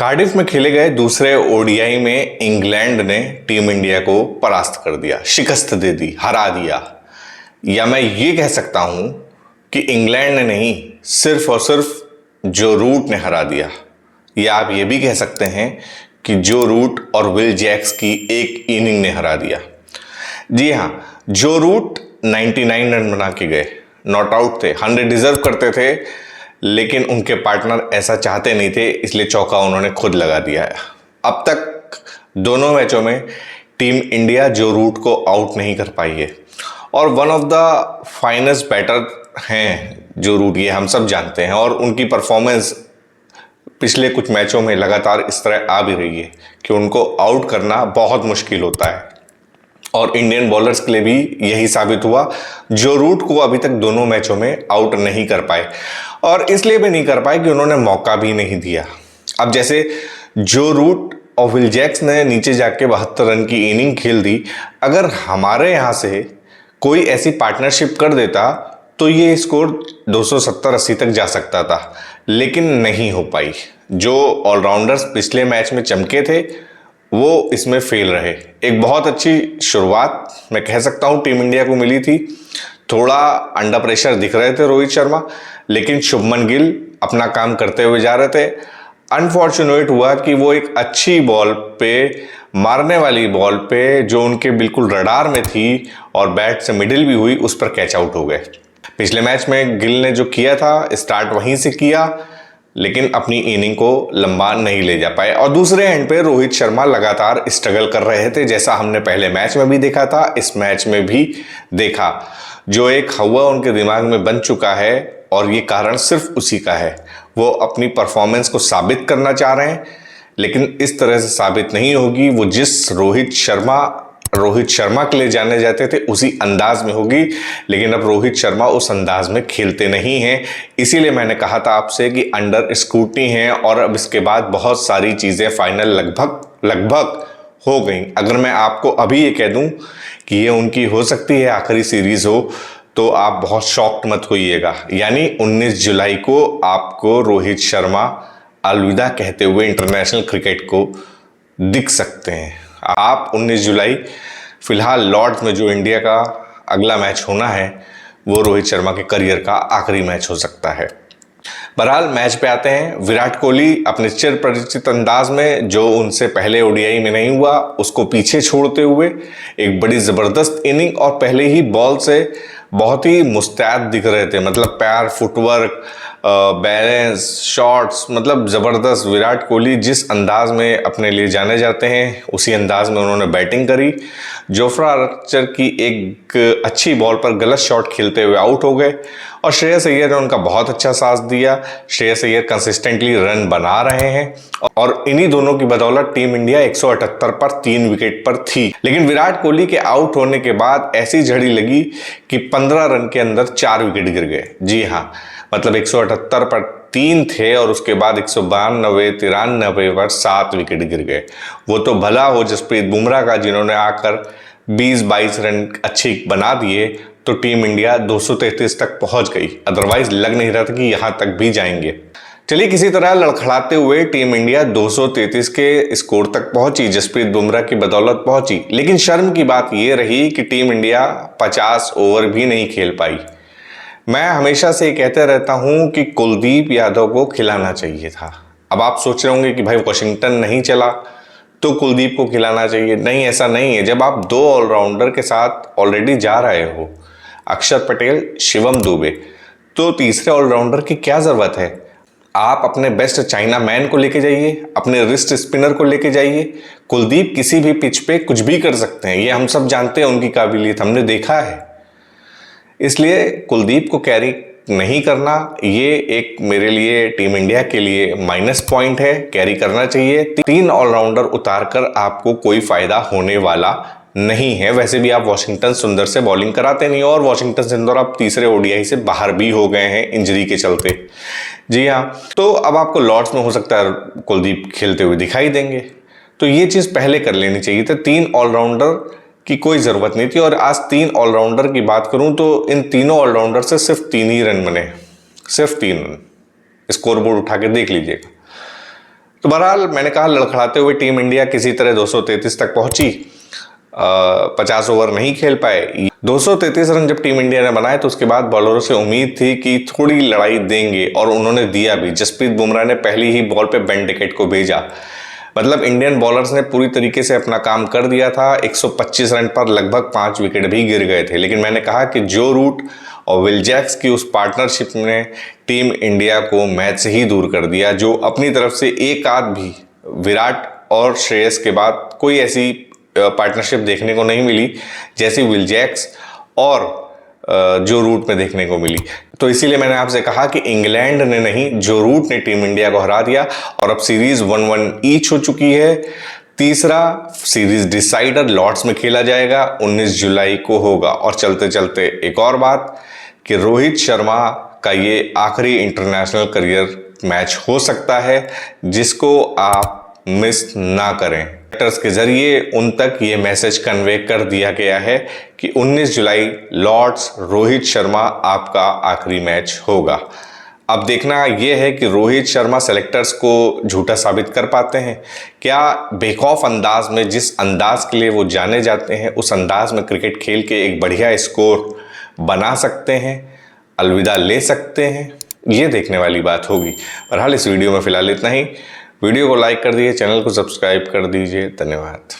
Cardiff में खेले गए दूसरे ओडीआई में इंग्लैंड ने टीम इंडिया को परास्त कर दिया, शिकस्त दे दी, हरा दिया। या मैं ये कह सकता हूं कि इंग्लैंड ने नहीं, सिर्फ और सिर्फ जो रूट ने हरा दिया। या आप ये भी कह सकते हैं कि जो रूट और विल जैक्स की एक इनिंग ने हरा दिया। जी हाँ, जो रूट 99 रन बना के गए, नॉट आउट थे, 100 डिजर्व करते थे, लेकिन उनके पार्टनर ऐसा चाहते नहीं थे, इसलिए चौका उन्होंने खुद लगा दिया है। अब तक दोनों मैचों में टीम इंडिया जो रूट को आउट नहीं कर पाई है और one of the finest batter हैं जो रूट, ये हम सब जानते हैं। और उनकी परफॉर्मेंस पिछले कुछ मैचों में लगातार इस तरह आ भी रही है कि उनको आउट करना बहुत मुश्किल होता है। और इंडियन बॉलर्स के लिए भी यही साबित हुआ, जो रूट को अभी तक दोनों मैचों में आउट नहीं कर पाए। और इसलिए भी नहीं कर पाए कि उन्होंने मौका भी नहीं दिया। अब जैसे जो रूट और विल जैक्स ने नीचे जाके 72 रन की इनिंग खेल दी, अगर हमारे यहाँ से कोई ऐसी पार्टनरशिप कर देता तो ये स्कोर 270-80 तक जा सकता था, लेकिन नहीं हो पाई। जो ऑलराउंडर्स पिछले मैच में चमके थे वो इसमें फेल रहे। एक बहुत अच्छी शुरुआत मैं कह सकता हूं टीम इंडिया को मिली थी। थोड़ा अंडर प्रेशर दिख रहे थे रोहित शर्मा, लेकिन शुभमन गिल अपना काम करते हुए जा रहे थे। अनफॉर्चुनेट हुआ कि वो एक अच्छी बॉल पे, मारने वाली बॉल पे, जो उनके बिल्कुल रडार में थी और बैट से मिडिल भी हुई, उस पर कैच आउट हो गए। पिछले मैच में गिल ने जो किया था, स्टार्ट वहीं से किया, लेकिन अपनी इनिंग को लंबा नहीं ले जा पाए। और दूसरे एंड पे रोहित शर्मा लगातार स्ट्रगल कर रहे थे, जैसा हमने पहले मैच में भी देखा था, इस मैच में भी देखा। जो एक हवा उनके दिमाग में बन चुका है और ये कारण सिर्फ उसी का है। वो अपनी परफॉर्मेंस को साबित करना चाह रहे हैं, लेकिन इस तरह से साबित नहीं होगी। वो जिस रोहित शर्मा के लिए जाने जाते थे उसी अंदाज में होगी, लेकिन अब रोहित शर्मा उस अंदाज में खेलते नहीं हैं। इसीलिए मैंने कहा था आपसे कि अंडर स्क्रूटनी है और अब इसके बाद बहुत सारी चीज़ें फाइनल लगभग हो गई। अगर मैं आपको अभी ये कह दूं कि ये उनकी हो सकती है आखिरी सीरीज हो, तो आप बहुत शॉक्ड मत होइएगा। यानी 19 जुलाई को आपको रोहित शर्मा अलविदा कहते हुए इंटरनेशनल क्रिकेट को दिख सकते हैं। आप 19 जुलाई फिलहाल लॉर्ड्स में जो इंडिया का अगला मैच होना है, वो रोहित शर्मा के करियर का आखिरी मैच हो सकता है। बहरहाल मैच पे आते हैं। विराट कोहली अपने चिर परिचित अंदाज में, जो उनसे पहले ओडीआई में नहीं हुआ, उसको पीछे छोड़ते हुए एक बड़ी ज़बरदस्त इनिंग, और पहले ही बॉल से बहुत ही मुस्तैद दिख रहे थे। मतलब पैर, फुटवर्क, बैलेंस, शॉट्स, मतलब ज़बरदस्त। विराट कोहली जिस अंदाज में अपने लिए जाने जाते हैं, उसी अंदाज में उन्होंने बैटिंग करी। जोफ्रा आर्चर की एक अच्छी बॉल पर गलत शॉट खेलते हुए आउट हो गए, और श्रेयस अय्यर ने उनका बहुत अच्छा साथ दिया। श्रेयस अय्यर कंसिस्टेंटली रन बना रहे हैं, और इन्हीं दोनों की बदौलत टीम इंडिया 178 पर 3 विकेट पर थी। लेकिन विराट कोहली के आउट होने के बाद ऐसी झड़ी लगी कि 15 रन के अंदर 4 विकेट गिर गए। जी हाँ, मतलब 178 पर 3 थे और उसके बाद 192, 93 पर 7 विकेट गिर गए। वो तो भला हो जसप्रीत बुमराह का, जिन्होंने आकर 20-22 रन अच्छी बना दिए, तो टीम इंडिया 233 तक पहुंच गई। अदरवाइज लग नहीं रहा था कि यहां तक भी जाएंगे। चलिए, किसी तरह लड़खड़ाते हुए टीम इंडिया 233 के स्कोर तक पहुंची, जसप्रीत बुमराह की बदौलत पहुंची। लेकिन शर्म की बात यह रही कि टीम इंडिया 50 ओवर भी नहीं खेल पाई। मैं हमेशा से कहते रहता हूं कि कुलदीप यादव को खिलाना चाहिए था। अब आप सोच रहे होंगे कि भाई वॉशिंगटन नहीं चला तो कुलदीप को खिलाना चाहिए। नहीं, ऐसा नहीं है। जब आप 2 ऑलराउंडर के साथ ऑलरेडी जा रहे हो, अक्षर पटेल, शिवम दुबे, तो तीसरे ऑलराउंडर की क्या जरूरत है? आप अपने बेस्ट चाइना मैन को लेके जाइए, अपने रिस्ट स्पिनर को लेके जाइए। कुलदीप किसी भी पिच पे कुछ भी कर सकते हैं, ये हम सब जानते हैं, उनकी काबिलियत हमने देखा है। इसलिए कुलदीप को कैरी नहीं करना, ये एक मेरे लिए, टीम इंडिया के लिए माइनस पॉइंट है। कैरी करना चाहिए। 3 ऑलराउंडर उतारकर आपको कोई फायदा होने वाला नहीं है। वैसे भी आप वॉशिंगटन सुंदर से बॉलिंग कराते नहीं हो, और वॉशिंगटन सुंदर आप तीसरे ओडीआई से बाहर भी हो गए हैं इंजरी के चलते। जी हाँ, तो अब आपको लॉर्ड्स में हो सकता है कुलदीप खेलते हुए दिखाई देंगे, तो ये चीज़ पहले कर लेनी चाहिए था। 3 ऑलराउंडर की कोई ज़रूरत नहीं थी। और आज 3 ऑलराउंडर की बात करूं तो इन तीनों ऑलराउंडर से सिर्फ 3 ही रन बने, सिर्फ 3 रन। स्कोर बोर्ड उठा के देख लीजिएगा। तो बहरहाल मैंने कहा लड़खड़ाते हुए टीम इंडिया किसी तरह 233 तक पहुंची, 50 ओवर नहीं खेल पाए। 233 रन जब टीम इंडिया ने बनाए तो उसके बाद बॉलरों से उम्मीद थी कि थोड़ी लड़ाई देंगे, और उन्होंने दिया भी। जसप्रीत बुमराह ने पहली ही बॉल पे बेन डिकेट को भेजा। मतलब इंडियन बॉलर्स ने पूरी तरीके से अपना काम कर दिया था। 125 रन पर लगभग 5 विकेट भी गिर गए थे। लेकिन मैंने कहा कि जो रूट और विल जैक्स की उस पार्टनरशिप ने टीम इंडिया को मैच से ही दूर कर दिया, जो अपनी तरफ से एक आध भी विराट और श्रेयस के बाद कोई ऐसी पार्टनरशिप देखने को नहीं मिली जैसी विल जैक्स और जो रूट में देखने को मिली। तो इसीलिए मैंने आपसे कहा कि इंग्लैंड ने नहीं, जो रूट ने टीम इंडिया को हरा दिया, और अब सीरीज 1-1 ईच हो चुकी है। तीसरा सीरीज डिसाइडर लॉर्ड्स में खेला जाएगा, 19 जुलाई को होगा। और चलते चलते एक और बात कि रोहित शर्मा का ये आखिरी इंटरनेशनल करियर मैच हो सकता है, जिसको आप मिस ना करें। एक्टर्स के जरिए उन तक ये मैसेज कन्वे कर दिया गया है कि 19 जुलाई लॉर्ड्स रोहित शर्मा आपका आखिरी मैच होगा। अब देखना यह है कि रोहित शर्मा सेलेक्टर्स को झूठा साबित कर पाते हैं क्या। बेखौफ अंदाज में, जिस अंदाज के लिए वो जाने जाते हैं, उस अंदाज में क्रिकेट खेल के एक बढ़िया स्कोर बना सकते हैं, अलविदा ले सकते हैं, ये देखने वाली बात होगी। बहरहाल इस वीडियो में फिलहाल इतना ही। वीडियो को लाइक कर दीजिए, चैनल को सब्सक्राइब कर दीजिए। धन्यवाद।